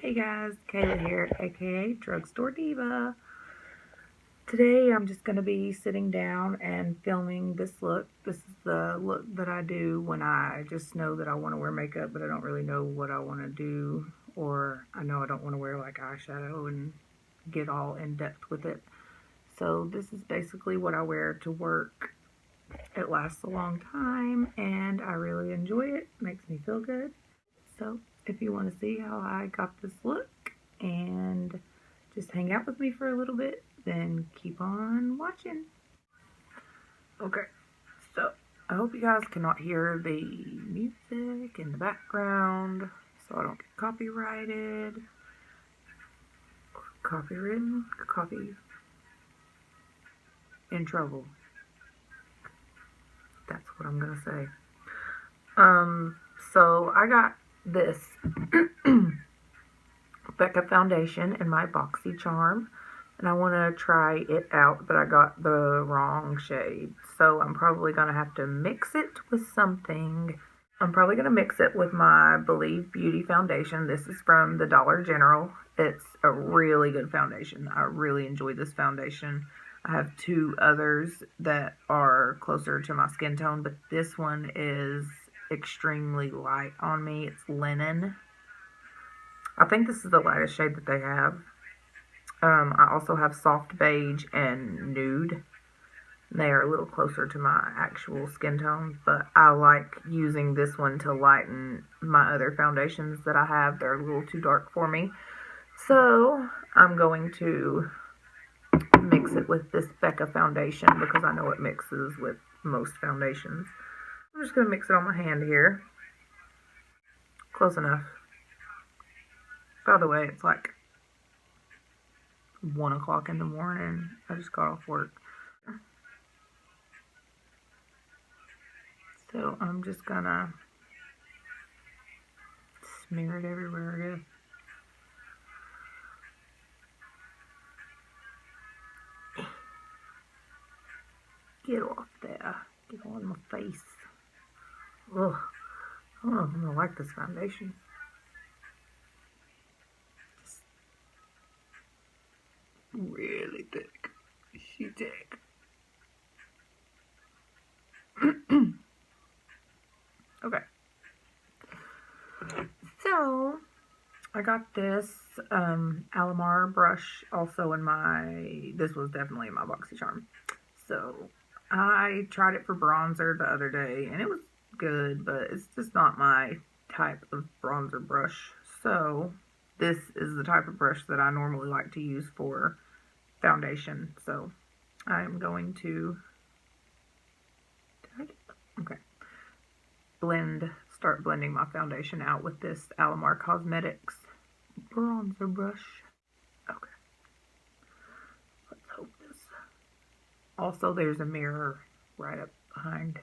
Hey guys, Kayla here, aka Drugstore Diva. Today I'm just going to be sitting down and filming this look. This is the look that I do when I just know that I want to wear makeup, but I don't really know what I want to do, or I know I don't want to wear like eyeshadow and get all in depth with it. So this is basically what I wear to work. It lasts a long time and I really enjoy it. Makes me feel good. So if you want to see how I got this look and just hang out with me for a little bit, then keep on watching. Okay, so I hope you guys cannot hear the music in the background so I don't get copyrighted, copywritten, copy in trouble. That's what I'm gonna say. So I got this Becca foundation in my BoxyCharm, and I want to try it out, but I got the wrong shade, so I'm probably going to have to mix it with something. I'm probably going to mix it with my Believe Beauty foundation. This is from the Dollar General. It's a really good foundation. I really enjoy this foundation. I have two others that are closer to my skin tone, but this one is extremely light on me. It's linen. I think this is the lightest shade that they have. I also have soft beige and nude. They are a little closer to my actual skin tone, but I like using this one to lighten my other foundations that I have. They're a little too dark for me. So I'm going to mix it with this Becca foundation because I know it mixes with most foundations. I'm just going to mix it on my hand here. Close enough. By the way, it's like 1 o'clock in the morning. I just got off work. So I'm just gonna smear it everywhere, I guess. Get off there. Get on my face. Ugh. I don't know if I'm gonna like this foundation. Just really thick. She thick. Okay. So I got this Alamar brush also in my, this was definitely in my BoxyCharm. So I tried it for bronzer the other day and it was good, but it's just not my type of bronzer brush. So this is the type of brush that I normally like to use for foundation. So I'm going to, start blending my foundation out with this Alamar Cosmetics bronzer brush. Okay. Let's hope this. Also, there's a mirror right up behind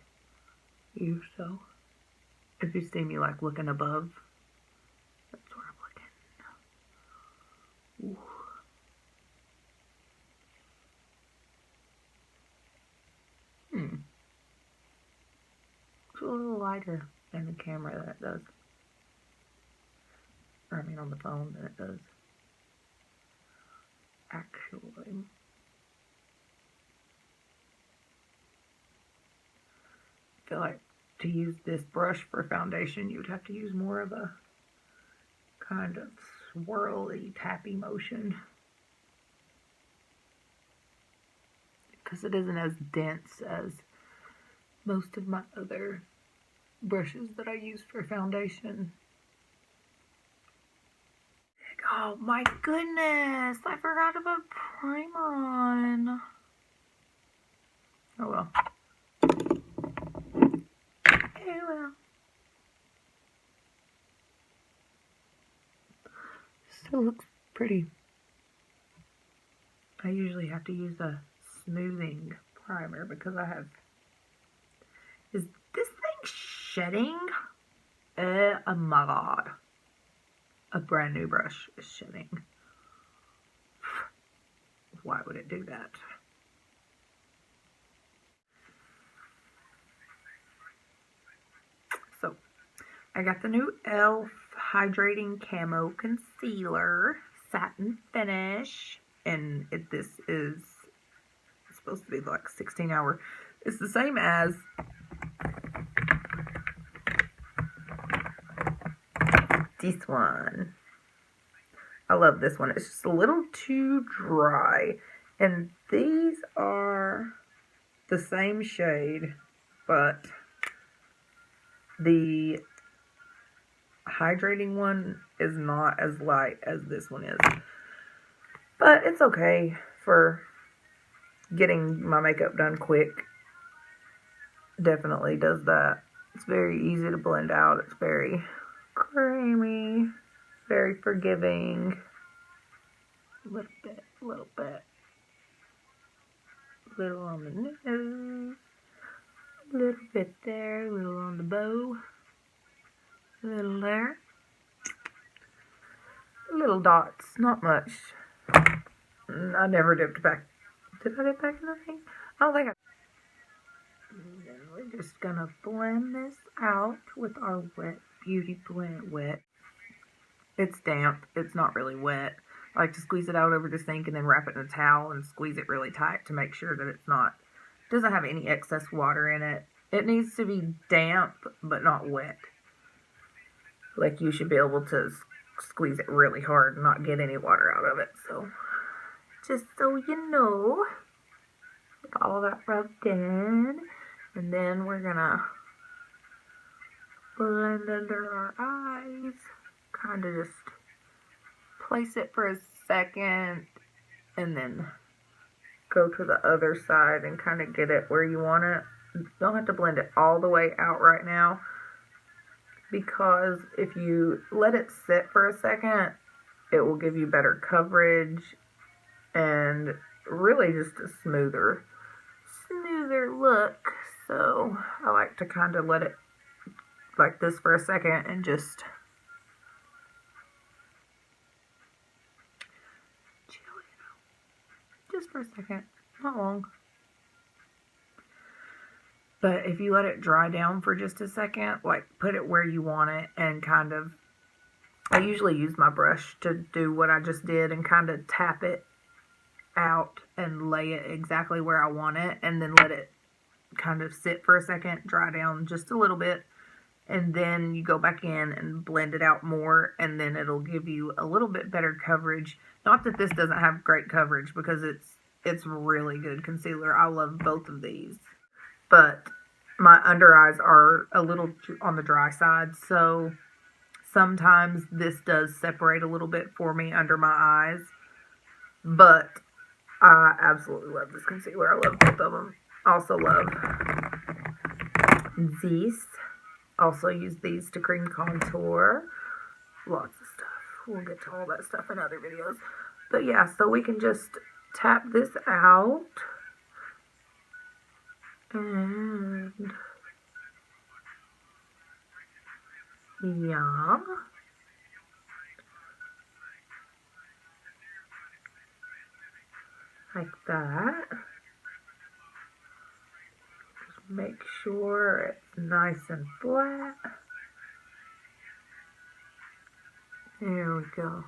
you, so if you see me like looking above, that's where I'm looking. Ooh. It's a little lighter than the camera that it does. Or I mean on the phone than it does. Actually. I feel like to use this brush for foundation, you would have to use more of a kind of swirly, tappy motion. Because it isn't as dense as most of my other brushes that I use for foundation. Oh my goodness, I forgot to put primer on. Oh well. Oh well. Still looks pretty. I usually have to use a smoothing primer because I have... Is this thing shedding? Oh my god. A brand new brush is shedding. Why would it do that? So, I got the new e.l.f. Hydrating Camo Concealer, Satin Finish. And this is supposed to be like 16-hour. It's the same as this one. I love this one. It's just a little too dry. And these are the same shade, but the hydrating one is not as light as this one is. But it's okay for getting my makeup done quick. Definitely does that. It's very easy to blend out. It's very creamy, very forgiving. A little bit, little on the nose, a little bit there, a little on the bow, a little there, little dots, not much. I never dipped back. Did I dip back in the thing? I don't think I. And then we're just gonna blend this out with our wet beauty blend. Wet. It's damp. It's not really wet. I like to squeeze it out over the sink and then wrap it in a towel and squeeze it really tight to make sure that doesn't have any excess water in it. It needs to be damp but not wet. Like, you should be able to squeeze it really hard and not get any water out of it. So, just so you know, get all that rubbed in. And then we're gonna blend under our eyes. Kind of just place it for a second and then go to the other side and kind of get it where you want it. You don't have to blend it all the way out right now, because if you let it sit for a second, it will give you better coverage and really just a smoother look. So I like to kind of let it like this for a second and just chill it out. Just for a second, not long. But if you let it dry down for just a second, like put it where you want it and kind of, I usually use my brush to do what I just did and kind of tap it out and lay it exactly where I want it, and then let it kind of sit for a second, dry down just a little bit, and then you go back in and blend it out more, and then it'll give you a little bit better coverage. Not that this doesn't have great coverage, because it's really good concealer. I love both of these, but my under eyes are a little on the dry side, so sometimes this does separate a little bit for me under my eyes. But I absolutely love this concealer. I love both of them. Also love these. Also use these to cream contour. Lots of stuff. We'll get to all that stuff in other videos. But yeah, so we can just tap this out. And yeah. Like that. Just make sure it's nice and flat. There we go.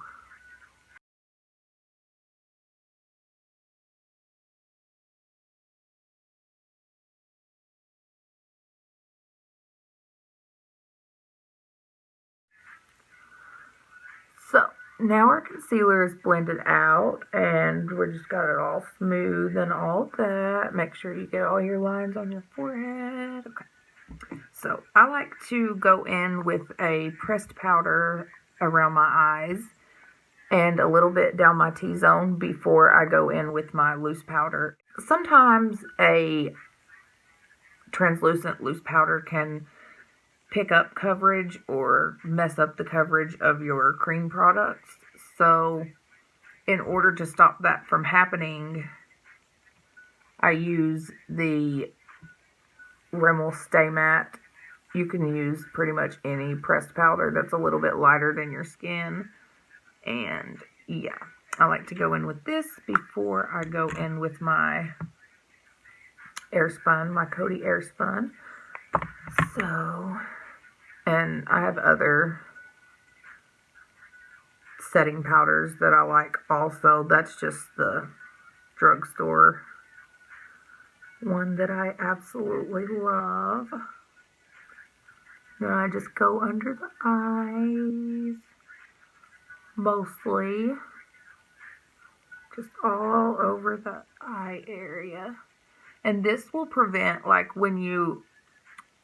So now our concealer is blended out and we just got it all smooth and all that. Make sure you get all your lines on your forehead. Okay. So I like to go in with a pressed powder around my eyes and a little bit down my T-zone before I go in with my loose powder. Sometimes a translucent loose powder can pick up coverage or mess up the coverage of your cream products. So in order to stop that from happening, I use the Rimmel Stay Matte. You can use pretty much any pressed powder that's a little bit lighter than your skin. And yeah, I like to go in with this before I go in with my Airspun, my Coty Airspun. So, and I have other setting powders that I like also. That's just the drugstore one that I absolutely love. Then I just go under the eyes, mostly, just all over the eye area. And this will prevent, like,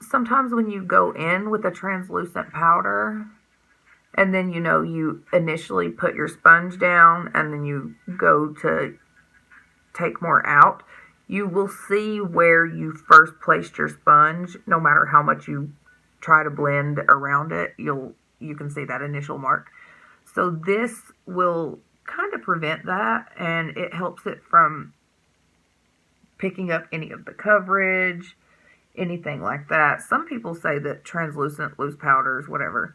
sometimes when you go in with a translucent powder, and then, you initially put your sponge down, and then you go to take more out, you will see where you first placed your sponge. No matter how much you try to blend around it, you can see that initial mark. So this will kind of prevent that, and it helps it from picking up any of the coverage, anything like that. Some people say that translucent loose powders, whatever,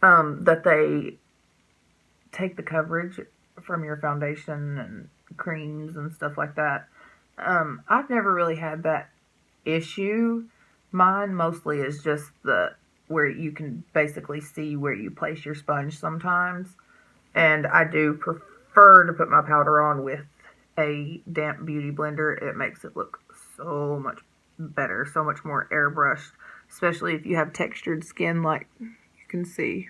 that they take the coverage from your foundation and creams and stuff like that. I've never really had that issue. Mine mostly is just where you can basically see where you place your sponge sometimes. And I do prefer to put my powder on with a damp beauty blender. It makes it look so much better, so much more airbrushed, especially if you have textured skin. Like, you can see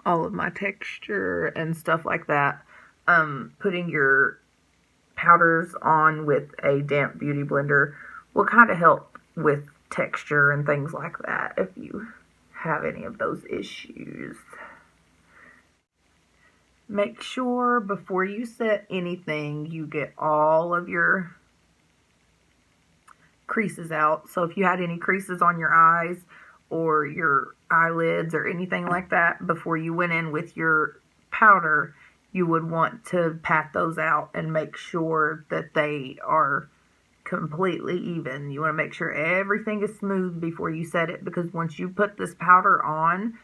all of my texture and stuff like that. Putting your powders on with a damp beauty blender will kind of help with texture and things like that if you have any of those issues. Make sure before you set anything, you get all of your creases out. So if you had any creases on your eyes or your eyelids or anything like that, before you went in with your powder, you would want to pat those out and make sure that they are completely even. You want to make sure everything is smooth before you set it, because once you put this powder on,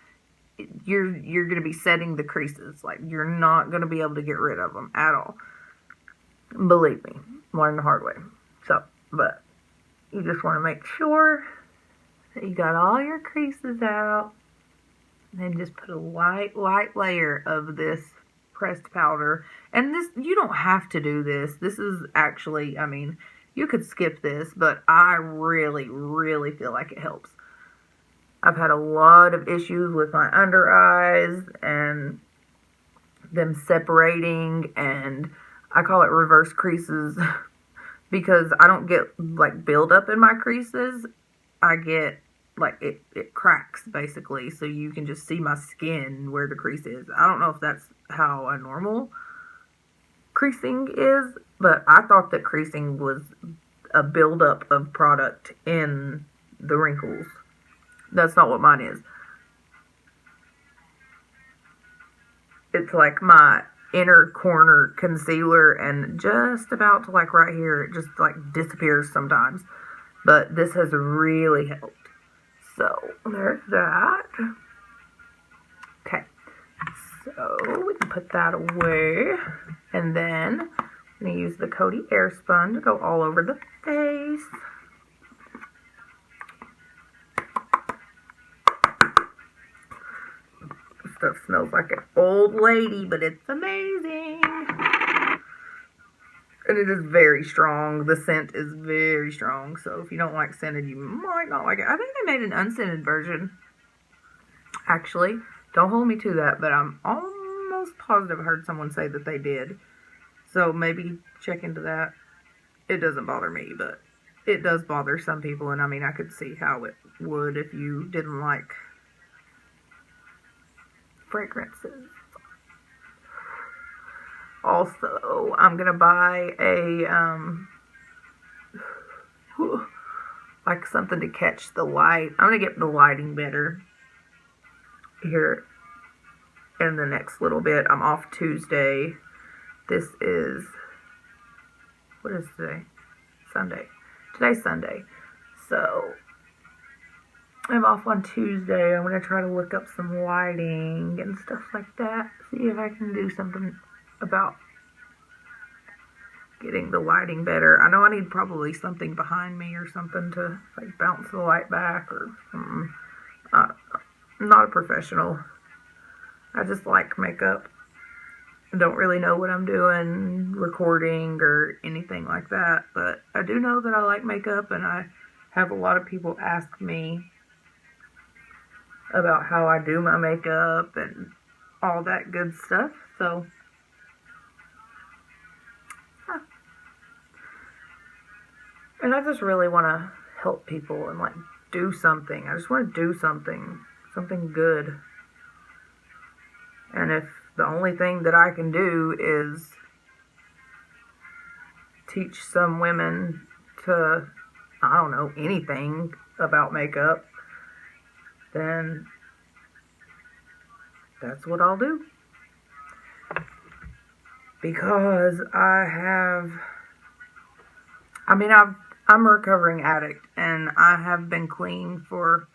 you're going to be setting the creases. Like, you're not going to be able to get rid of them at all. Believe me, learn the hard way. So, but you just want to make sure that you got all your creases out. And then just put a light layer of this pressed powder. And this, you don't have to do this. This is actually, I mean, you could skip this, but I really, really feel like it helps. I've had a lot of issues with my under eyes and them separating, and I call it reverse creases because I don't get like buildup in my creases. I get like it cracks basically, so you can just see my skin where the crease is. I don't know if that's how a normal creasing is, but I thought that creasing was a buildup of product in the wrinkles. That's not what mine is. It's like my inner corner concealer, and just about to like right here, it just like disappears sometimes. But this has really helped. So there's that. Okay, so we can put that away. And then I'm going to use the Coty Airspun to go all over the face. Stuff smells like an old lady, but it's amazing. And it is very strong. The scent is very strong. So if you don't like scented, you might not like it. I think they made an unscented version. Actually, don't hold me to that, but I'm almost positive I heard someone say that they did. So maybe check into that. It doesn't bother me, but it does bother some people. And I mean, I could see how it would if you didn't like fragrances. Also, I'm gonna buy a like something to catch the light. I'm gonna get the lighting better here in the next little bit. I'm off Tuesday. This is, what is today? Sunday. Today's Sunday. So I'm off on Tuesday. I'm going to try to look up some lighting and stuff like that. See if I can do something about getting the lighting better. I know I need probably something behind me or something to like bounce the light back or something. I'm not a professional. I just like makeup. I don't really know what I'm doing, recording or anything like that, but I do know that I like makeup, and I have a lot of people ask me about how I do my makeup and all that good stuff. So, yeah. And I just really want to help people and like do something. I just want to do something good. And if the only thing that I can do is teach some women to, I don't know, anything about makeup, then that's what I'll do. Because I'm a recovering addict, and I have been clean for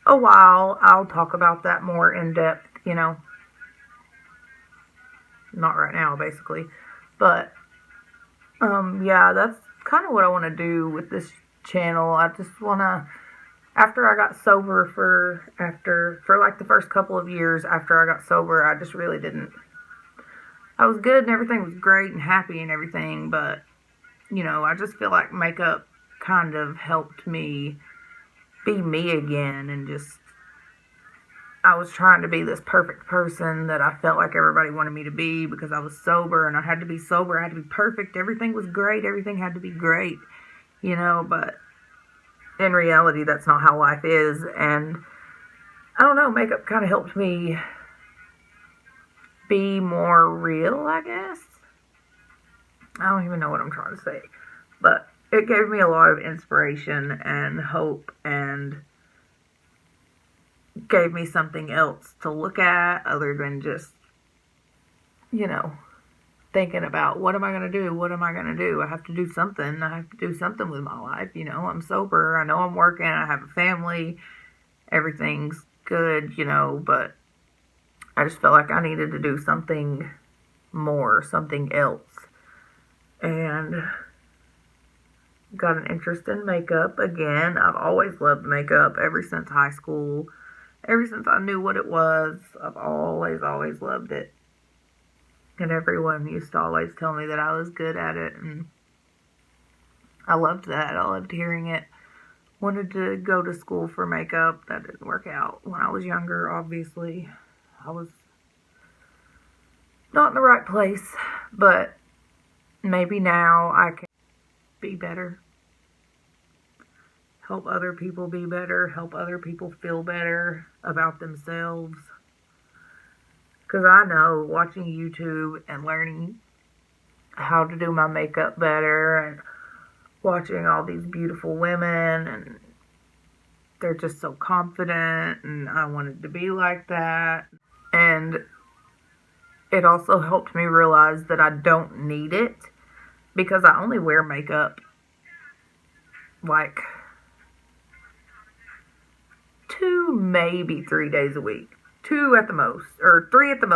a while. I'll talk about that more in depth, not right now, basically. But, yeah, that's kind of what I want to do with this channel. I just want to, after I got sober for like the first couple of years after I got sober, I just really didn't, I was good and everything was great and happy and everything, but, I just feel like makeup kind of helped me be me again, and just, I was trying to be this perfect person that I felt like everybody wanted me to be because I was sober, and I had to be sober, I had to be perfect, everything was great, everything had to be great, but in reality, that's not how life is, and I don't know, makeup kind of helped me be more real, I guess. I don't even know what I'm trying to say, but it gave me a lot of inspiration and hope, and gave me something else to look at other than just, thinking about what am I going to do? What am I going to do? I have to do something. I have to do something with my life. I'm sober. I know I'm working. I have a family. Everything's good, but I just felt like I needed to do something more, something else. And got an interest in makeup again. I've always loved makeup ever since high school. Ever since I knew what it was, I've always loved it. And everyone used to always tell me that I was good at it, and I loved that. I loved hearing it. Wanted to go to school for makeup. That didn't work out when I was younger, obviously. I was not in the right place, but maybe now I can be better. Help other people be better. Help other people feel better about themselves. Because I know watching YouTube and learning how to do my makeup better, and watching all these beautiful women, and they're just so confident, and I wanted to be like that. And it also helped me realize that I don't need it, because I only wear makeup like 2, maybe 3 days a week. 2 at the most, or 3 at the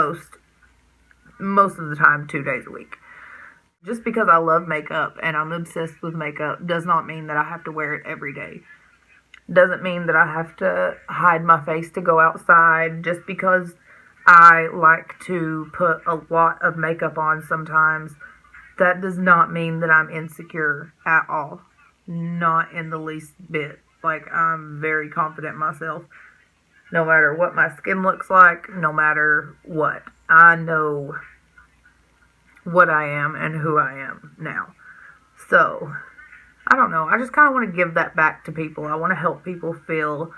most of the time 2 days a week. Just because I love makeup and I'm obsessed with makeup does not mean that I have to wear it every day. Doesn't mean that I have to hide my face to go outside. Just because I like to put a lot of makeup on sometimes, that does not mean that I'm insecure at all. Not in the least bit. Like, I'm very confident in myself. No matter what my skin looks like, no matter what. I know what I am and who I am now. So, I don't know. I just kind of want to give that back to people. I want to help people feel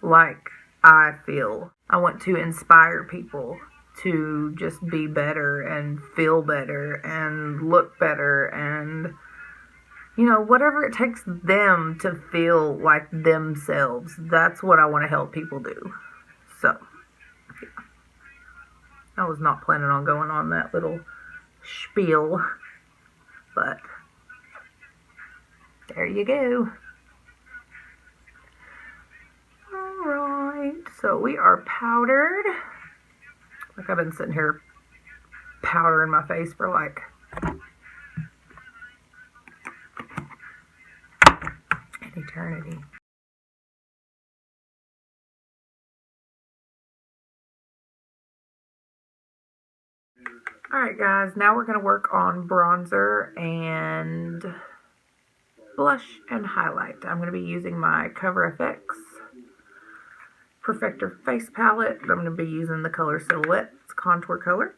like I feel. I want to inspire people to just be better and feel better and look better, and whatever it takes them to feel like themselves. That's what I want to help people do. So, yeah. I was not planning on going on that little spiel, but there you go. Alright, so we are powdered. Like, I've been sitting here powdering my face for like an eternity. Alright guys, now we're going to work on bronzer and blush and highlight. I'm going to be using my Cover FX Perfector Face Palette. I'm going to be using the color Silhouette. It's contour color.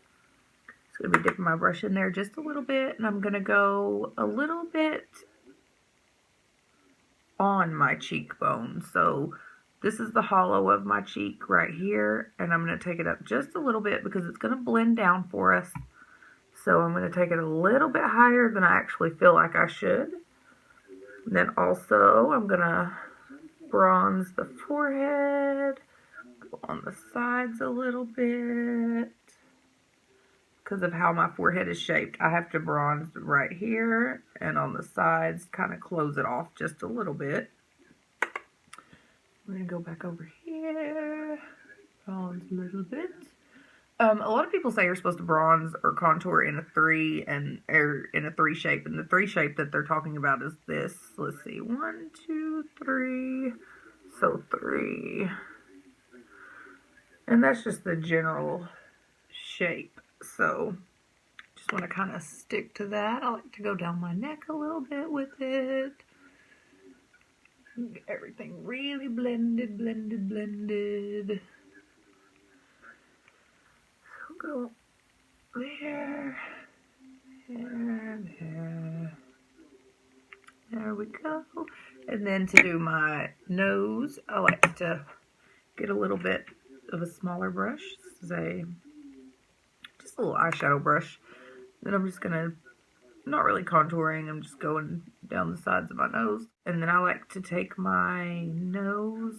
Just going to be dipping my brush in there just a little bit, and I'm going to go a little bit on my cheekbone. So this is the hollow of my cheek right here, and I'm going to take it up just a little bit because it's going to blend down for us. So I'm going to take it a little bit higher than I actually feel like I should. And then also I'm going to bronze the forehead, go on the sides a little bit. Because of how my forehead is shaped, I have to bronze right here and on the sides, kind of close it off just a little bit. I'm going to go back over here, bronze a little bit. A lot of people say you're supposed to bronze or contour in a 3 or in a 3 shape, and the 3 shape that they're talking about is this. Let's see, 1, 2, 3. So 3, and that's just the general shape. So just want to kind of stick to that. I like to go down my neck a little bit with it. Get everything really blended. Go there, and there. There we go. And then to do my nose, I like to get a little bit of a smaller brush. This is just a little eyeshadow brush. Then I'm just gonna, not really contouring, I'm just going down the sides of my nose. And then I like to take my nose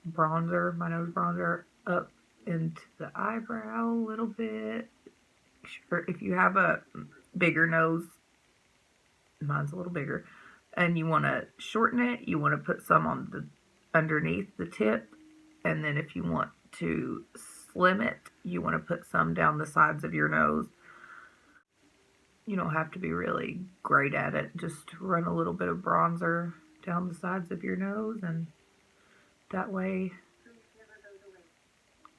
bronzer up into the eyebrow a little bit. Sure, if you have a bigger nose, mine's a little bigger, and you want to shorten it, you want to put some on the underneath the tip, and then if you want to slim it, you want to put some down the sides of your nose. You don't have to be really great at it, just run a little bit of bronzer down the sides of your nose, and that way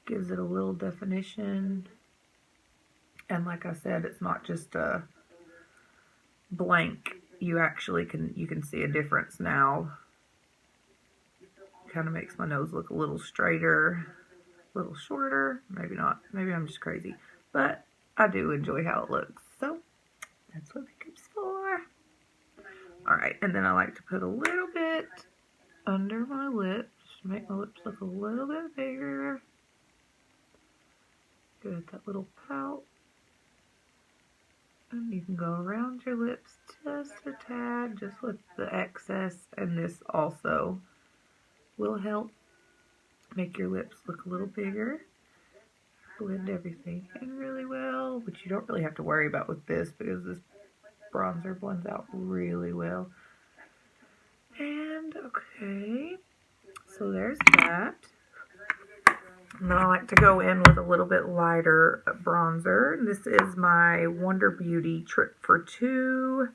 gives it a little definition. And like I said, it's not just a blank. You can see a difference now. Kind of makes my nose look a little straighter, a little shorter. Maybe not. Maybe I'm just crazy, but I do enjoy how it looks. So that's what makeup's for. All right, and then I like to put a little bit under my lips, make my lips look a little bit bigger. Good, that little pout. And you can go around your lips just a tad, just with the excess, and this also will help make your lips look a little bigger. Blend everything in really well, which you don't really have to worry about with this because this bronzer blends out really well. And okay, so there's that. Now I like to go in with a little bit lighter bronzer. This is my Wonder Beauty Trick for Two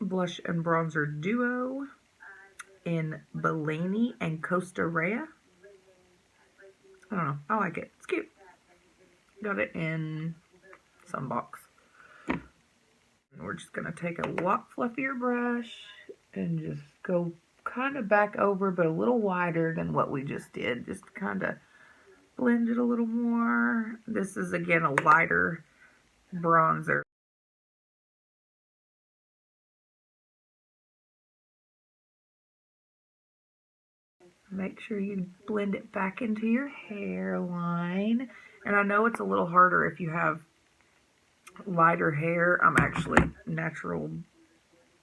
Blush and Bronzer Duo in Bellini and Costa Rhea. I don't know. I like it. It's cute. Got it in some box. And we're just going to take a lot fluffier brush and just go kind of back over, but a little wider than what we just did. Just kind of blend it a little more. This is, again, a lighter bronzer. Make sure you blend it back into your hairline. And I know it's a little harder if you have lighter hair. I'm actually natural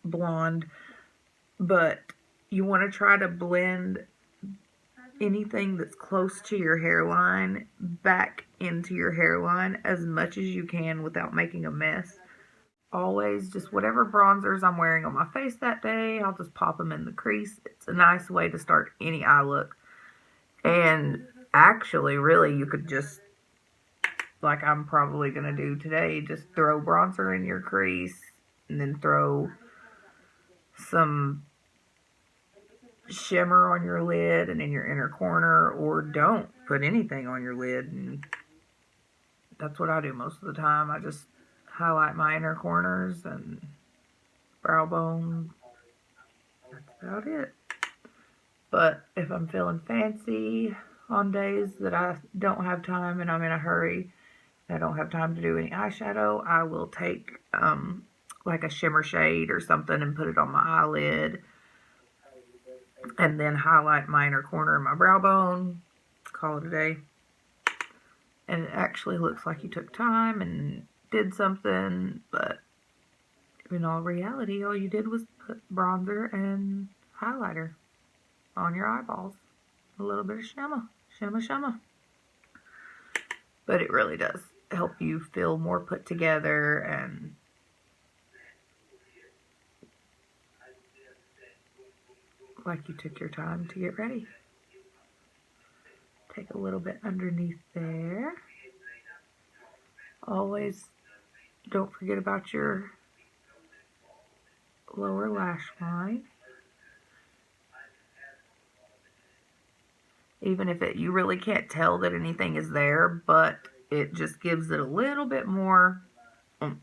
blonde, but you want to try to blend anything that's close to your hairline back into your hairline as much as you can without making a mess. Always just whatever bronzers I'm wearing on my face that day, I'll just pop them in the crease. It's a nice way to start any eye look. And actually, really, you could just, like I'm probably going to do today, just throw bronzer in your crease and then throw some shimmer on your lid and in your inner corner, or don't. put anything on your lid, and that's what I do most of the time. I just highlight my inner corners and brow bone. That's about it. But if I'm feeling fancy on days that I don't have time and I'm in a hurry, I don't have time to do any eyeshadow, I will take like a shimmer shade or something and put it on my eyelid, and then highlight my inner corner of my brow bone. Call it a day. And it actually looks like you took time and did something, but in all reality, all you did was put bronzer and highlighter on your eyeballs. A little bit of shimmer, shimmer, shimmer. But it really does help you feel more put together and like you took your time to get ready. Take a little bit underneath there. Always don't forget about your lower lash line. Even if you really can't tell that anything is there, but it just gives it a little bit more oomph.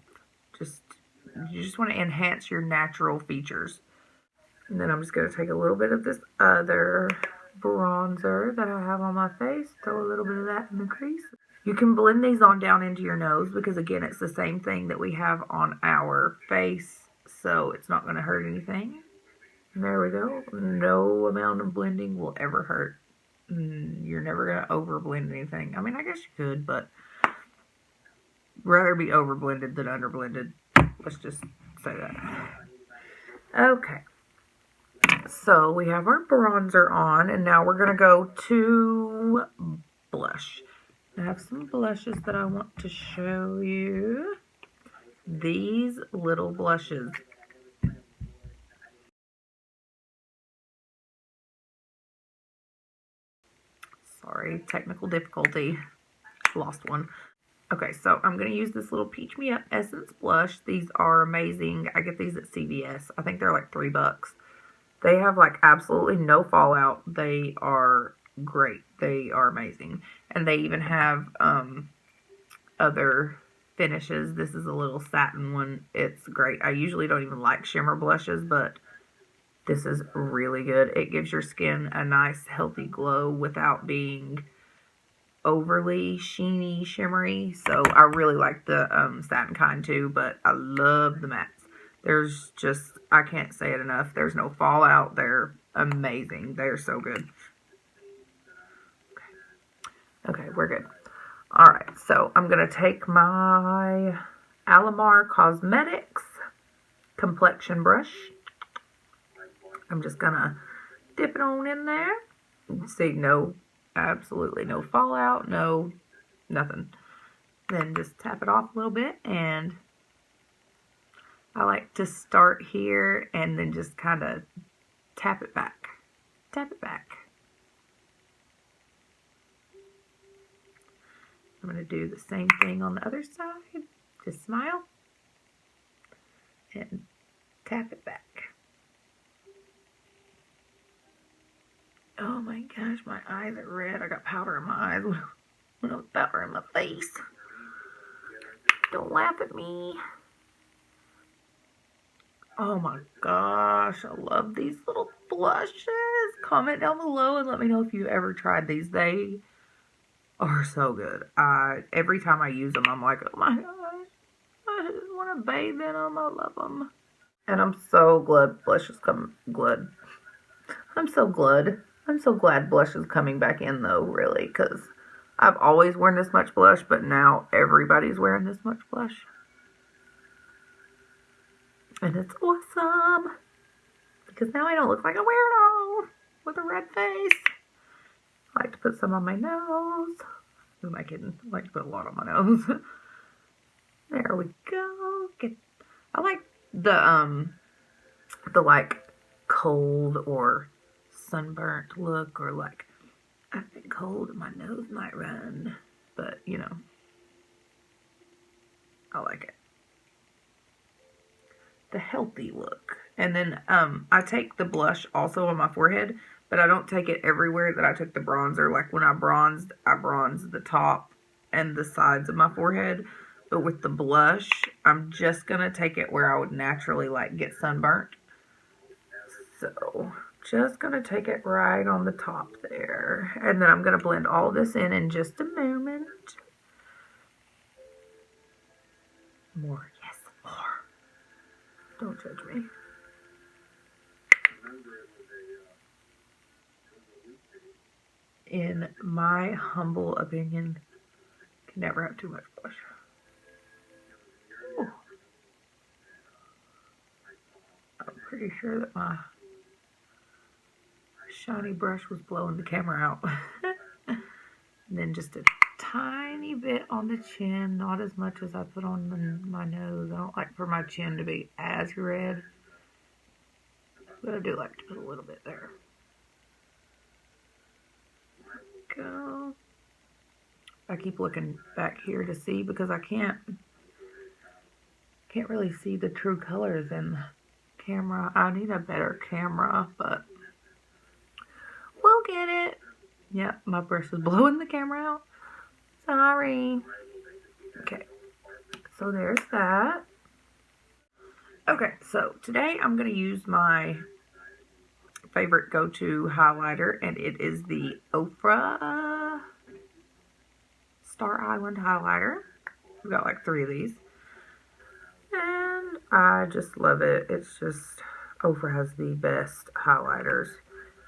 You just want to enhance your natural features. And then I'm just going to take a little bit of this other bronzer that I have on my face, throw a little bit of that in the crease. You can blend these on down into your nose because, again, it's the same thing that we have on our face, so it's not going to hurt anything. And there we go. No amount of blending will ever hurt. You're never going to over blend anything. I mean, I guess you could, but rather be over blended than under blended. Let's just say that. Okay. So we have our bronzer on, and now we're going to go to blush. I have some blushes that I want to show you. These little blushes. Sorry, technical difficulty. Lost one. Okay, so I'm going to use this little Peach Me Up Essence blush. These are amazing. I get these at CVS. I think they're like $3. They have like absolutely no fallout. They are great. They are amazing. And they even have other finishes. This is a little satin one. It's great. I usually don't even like shimmer blushes, but this is really good. It gives your skin a nice healthy glow without being overly sheeny, shimmery. So I really like the satin kind too, but I love the mattes. There's just, I can't say it enough. There's no fallout. They're amazing. They're so good. Okay, we're good. All right, so I'm going to take my Alamar Cosmetics complexion brush. I'm just going to dip it on in there. See, no, absolutely no fallout, no, nothing. Then just tap it off a little bit, and I like to start here and then just kind of tap it back. Tap it back. I'm going to do the same thing on the other side. Just smile and tap it back. Oh my gosh, my eyes are red. I got powder in my eyes. What else powder in my face? Don't laugh at me. Oh my gosh, I love these little blushes. Comment down below and let me know if you've ever tried these. They are so good. Every time I use them, I'm like, oh my gosh, I just want to bathe in them. I love them. And I'm so glad blush is coming. I'm so glad blush is coming back in though, really, because I've always worn this much blush, but now everybody's wearing this much blush. And it's awesome, because now I don't look like a weirdo with a red face. I like to put some on my nose. Who am I kidding? I like to put a lot on my nose. There we go. I like the like cold or sunburnt look, or like I've been cold and my nose might run, but you know, I like it. The healthy look. And then I take the blush also on my forehead, But I don't take it everywhere that I took the bronzer. Like when I bronzed the top and the sides of my forehead. But with the blush, I'm just going to take it where I would naturally like get sunburnt. So just going to take it right on the top there. And then I'm going to blend all this in just a moment. More, yes, more. Don't judge me. In my humble opinion, can never have too much blush. Ooh. I'm pretty sure that my shiny brush was blowing the camera out. And then just a tiny bit on the chin, not as much as I put on my nose. I don't like for my chin to be as red, but I do like to put a little bit there. Go. I keep looking back here to see because I can't really see the true colors in the camera. I need a better camera, but we'll get it. Yep, my brush is blowing the camera out. Sorry. Okay, so there's that. Okay, so today I'm going to use my favorite go-to highlighter, and it is the Ofra Star Island highlighter. I've got like 3 of these, and I just love it. It's just, Ofra has the best highlighters.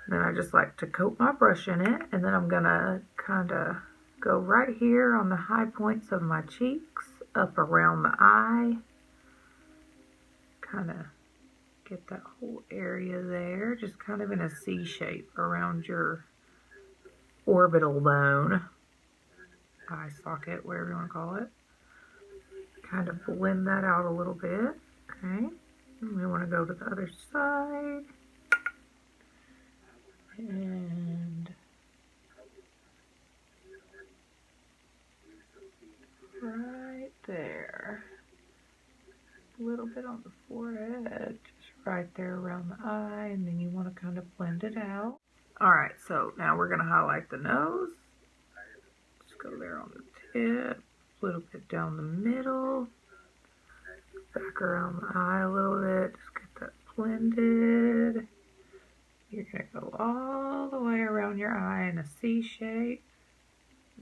And then I just like to coat my brush in it, and then I'm gonna kind of go right here on the high points of my cheeks, up around the eye, kind of get that whole area there, just kind of in a C shape around your orbital bone, eye socket, whatever you want to call it. Kind of blend that out a little bit. Okay, and we want to go to the other side. And right there. A little bit on the forehead, just right there around the eye, and then you want to kind of blend it out. Alright, so now we're going to highlight the nose. Just go there on the tip, a little bit down the middle, back around the eye a little bit, just get that blended. You're going to go all the way around your eye in a C shape.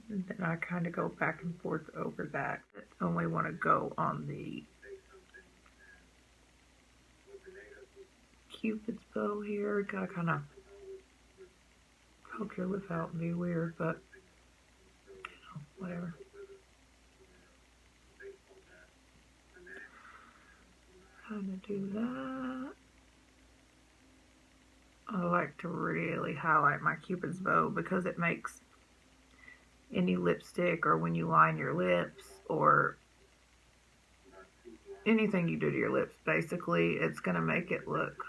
And then I kind of go back and forth over that. I only want to go on the Cupid's bow here. Gotta kind of poke your lip out and be weird, but you know, whatever. Kind of do that. I like to really highlight my Cupid's bow because it makes any lipstick, or when you line your lips, or anything you do to your lips, basically, it's going to make it look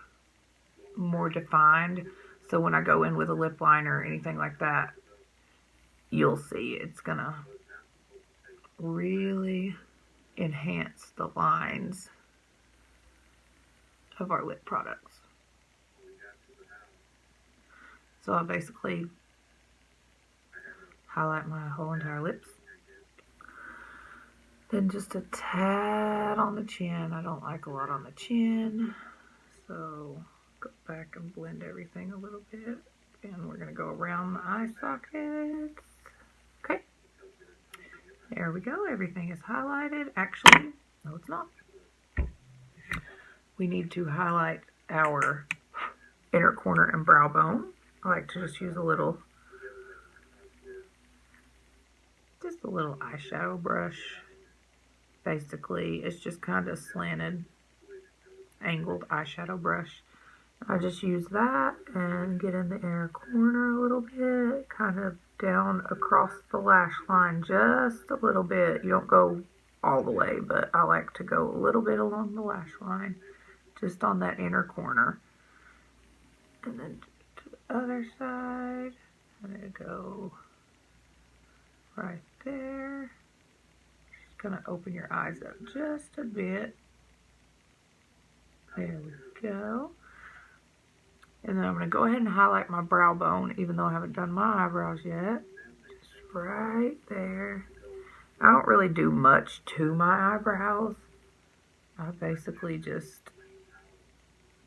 more defined. So when I go in with a lip liner or anything like that, you'll see it's going to really enhance the lines of our lip products. So I basically highlight my whole entire lips. Then just a tad on the chin. I don't like a lot on the chin. So go back and blend everything a little bit. And we're going to go around the eye sockets. Okay. There we go. Everything is highlighted. Actually, no, it's not. We need to highlight our inner corner and brow bone. I like to just use a little eyeshadow brush. Basically, it's just kind of slanted, angled eyeshadow brush. I just use that and get in the inner corner a little bit, kind of down across the lash line just a little bit. You don't go all the way, but I like to go a little bit along the lash line, just on that inner corner. And then to the other side, I'm going to go right there. Just going to open your eyes up just a bit. There we go. And then I'm going to go ahead and highlight my brow bone, even though I haven't done my eyebrows yet. Just right there. I don't really do much to my eyebrows. I basically just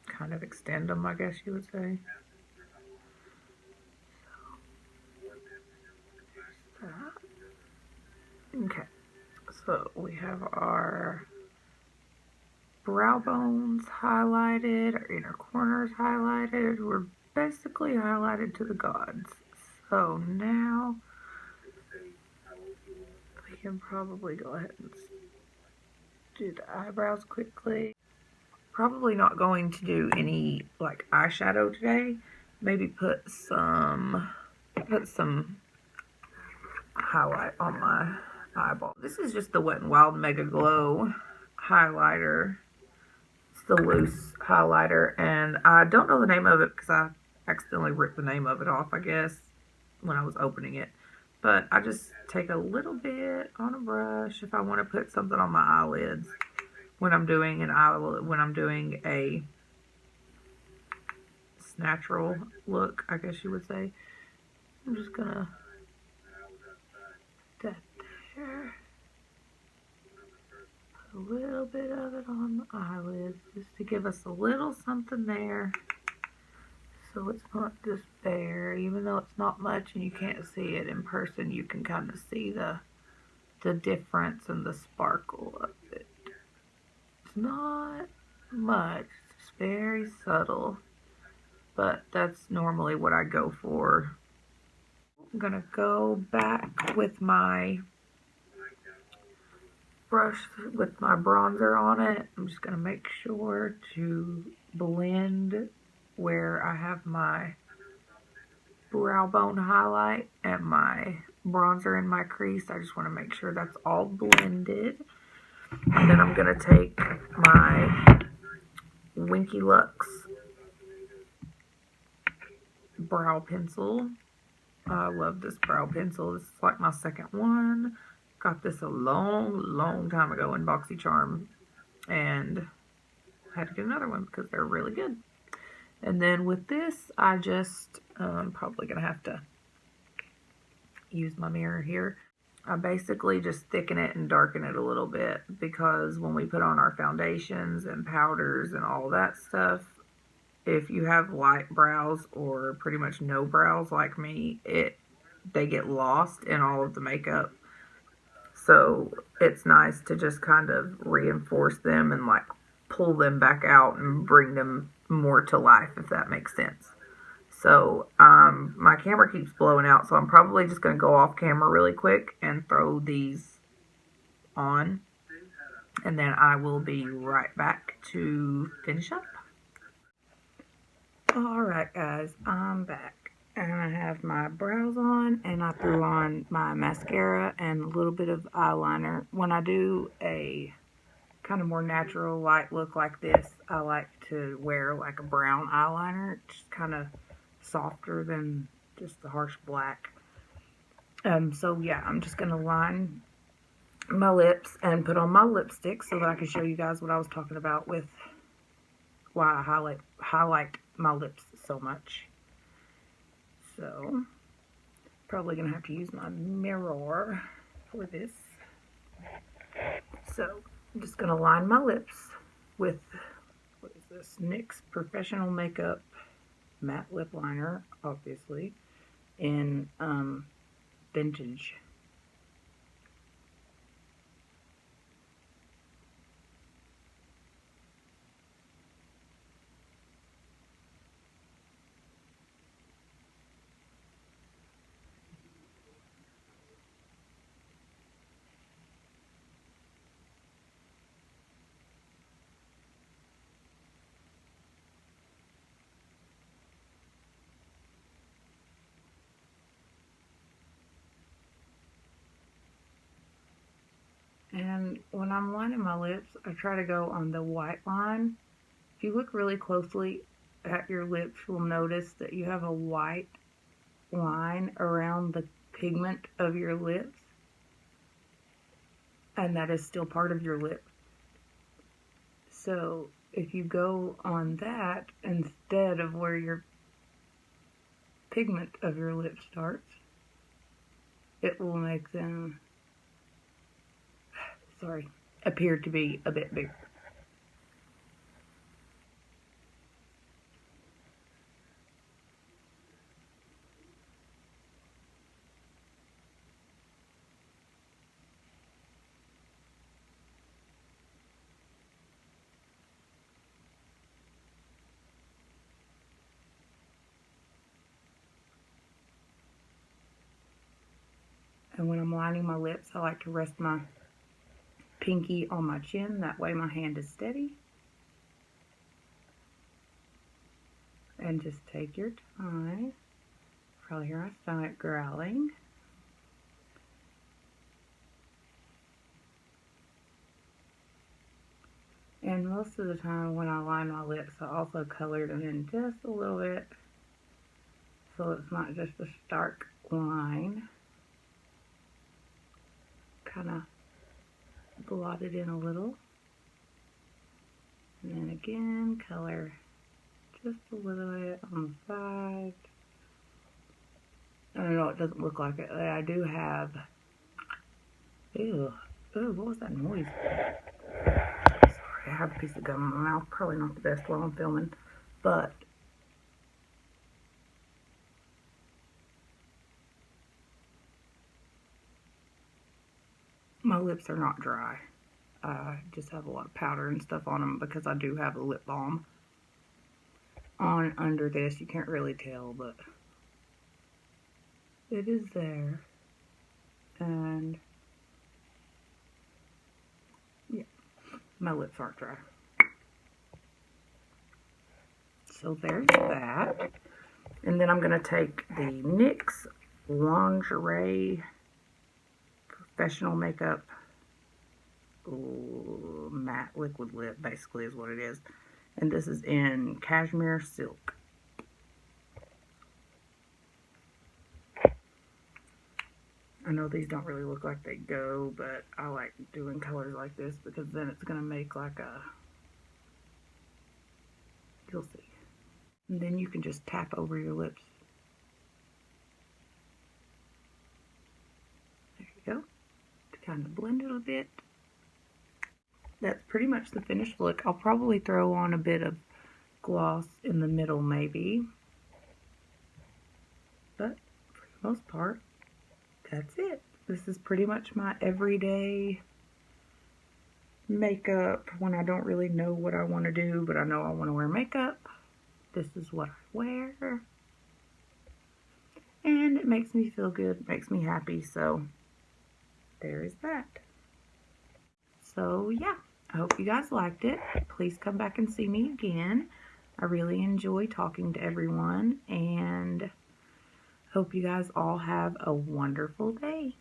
kind of extend them, I guess you would say. Okay, so we have our brow bones highlighted, our inner corners highlighted. We're basically highlighted to the gods. So now we can probably go ahead and do the eyebrows quickly. Probably not going to do any like eyeshadow today. Maybe put some highlight on my eyeball. This is just the Wet n Wild Mega Glow highlighter. It's the loose highlighter, and I don't know the name of it because I accidentally ripped the name of it off, I guess, when I was opening it. But I just take a little bit on a brush if I want to put something on my eyelids when I'm doing a natural look, I guess you would say. I'm just gonna put that there. Put a little bit of it on the eyelids just to give us a little something there. So it's not just bare, even though it's not much and you can't see it in person, you can kind of see the difference and the sparkle of it. It's not much, it's very subtle, but that's normally what I go for. I'm gonna go back with my brush with my bronzer on it. I'm just gonna make sure to blend where I have my brow bone highlight and my bronzer in my crease. I just want to make sure that's all blended. And then I'm going to take my Winky Lux brow pencil. I love this brow pencil. This is like my second one. Got this a long time ago in BoxyCharm, and I had to get another one because they're really good. And then with this, I just, I'm probably going to have to use my mirror here. I basically just thicken it and darken it a little bit because when we put on our foundations and powders and all that stuff, if you have light brows or pretty much no brows like me, they get lost in all of the makeup. So it's nice to just kind of reinforce them and like pull them back out and bring them more to life, if that makes sense. So my camera keeps blowing out, so I'm probably just going to go off camera really quick and throw these on. And then I will be right back to finish up. Alright guys, I'm back. And I have my brows on, and I threw on my mascara and a little bit of eyeliner. When I do a kind of more natural light look like this, I like to wear like a brown eyeliner. It's just kind of softer than just the harsh black. So yeah, I'm just gonna line my lips and put on my lipstick so that I can show you guys what I was talking about with why I highlight my lips so much. So probably gonna have to use my mirror for this. So I'm just gonna line my lips with, what is this, NYX Professional Makeup matte lip liner, obviously, in Vintage. And when I'm lining my lips, I try to go on the white line. If you look really closely at your lips, you'll notice that you have a white line around the pigment of your lips, and that is still part of your lip. So if you go on that instead of where your pigment of your lip starts, it will make them, appear to be a bit bigger. And when I'm lining my lips, I like to rest my pinky on my chin. That way my hand is steady. And just take your time. Probably hear my stomach growling. And most of the time when I line my lips, I also color them in just a little bit, so it's not just a stark line. Kind of blot it in a little. And then again, color just a little bit on the side. I don't know, it doesn't look like it. I do have, ew, what was that noise? Sorry, I have a piece of gum in my mouth. Probably not the best while I'm filming, but my lips are not dry. I just have a lot of powder and stuff on them because I do have a lip balm on under this. You can't really tell, but it is there. And yeah, my lips aren't dry. So there's that. And then I'm going to take the NYX Lingerie Professional Makeup matte liquid lip, basically is what it is. And this is in Cashmere Silk. I know these don't really look like they go, but I like doing colors like this because then it's going to make like a, you'll see. And then you can just tap over your lips. There you go. To kind of blend it a bit. That's pretty much the finished look. I'll probably throw on a bit of gloss in the middle maybe. But for the most part, that's it. This is pretty much my everyday makeup when I don't really know what I want to do, but I know I want to wear makeup. This is what I wear. And it makes me feel good, it makes me happy, so there is that. So yeah, I hope you guys liked it. Please come back and see me again. I really enjoy talking to everyone, and hope you guys all have a wonderful day.